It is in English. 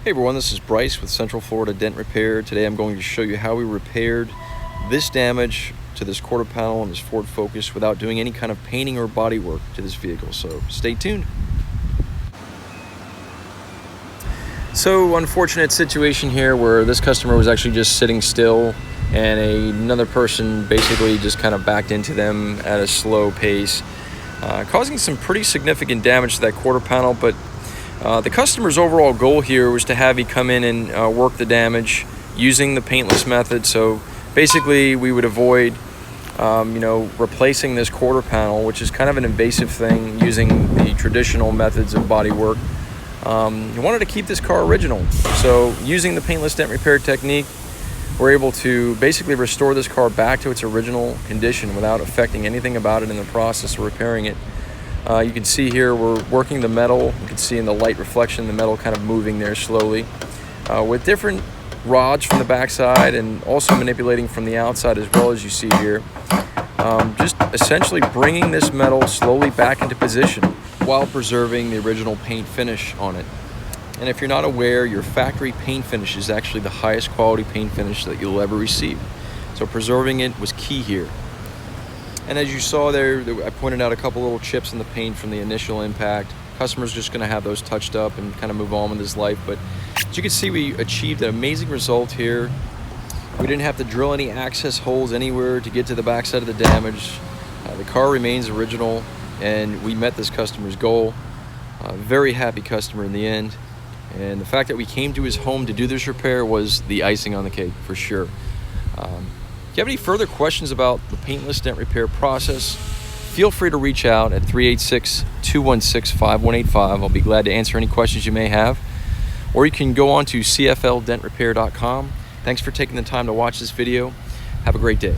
Hey everyone, this is Bryce with Central Florida Dent Repair. Today I'm going to show you how we repaired this damage to this quarter panel on this Ford Focus without doing any kind of painting or body work to this vehicle, so stay tuned. So unfortunate situation here where this customer was actually just sitting still and another person basically just kind of backed into them at a slow pace, causing some pretty significant damage to that quarter panel. But the customer's overall goal here was to have me come in and work the damage using the paintless method. So basically we would avoid replacing this quarter panel, which is kind of an invasive thing using the traditional methods of body work. You wanted to keep this car original. So using the paintless dent repair technique, we're able to basically restore this car back to its original condition without affecting anything about it in the process of repairing it. You can see here we're working the metal. You can see in the light reflection the metal kind of moving there slowly with different rods from the backside and also manipulating from the outside as well, as you see here. Just essentially bringing this metal slowly back into position while preserving the original paint finish on it. And if you're not aware, your factory paint finish is actually the highest quality paint finish that you'll ever receive. So preserving it was key here. And as you saw there, I pointed out a couple little chips in the paint from the initial impact. Customer's just gonna have those touched up and kind of move on with his life. But as you can see, we achieved an amazing result here. We didn't have to drill any access holes anywhere to get to the backside of the damage. The car remains original and we met this customer's goal. Very happy customer in the end. And the fact that we came to his home to do this repair was the icing on the cake for sure. If you have any further questions about the paintless dent repair process, feel free to reach out at 386-216-5185. I'll be glad to answer any questions you may have. Or you can go on to cfldentrepair.com. Thanks for taking the time to watch this video. Have a great day.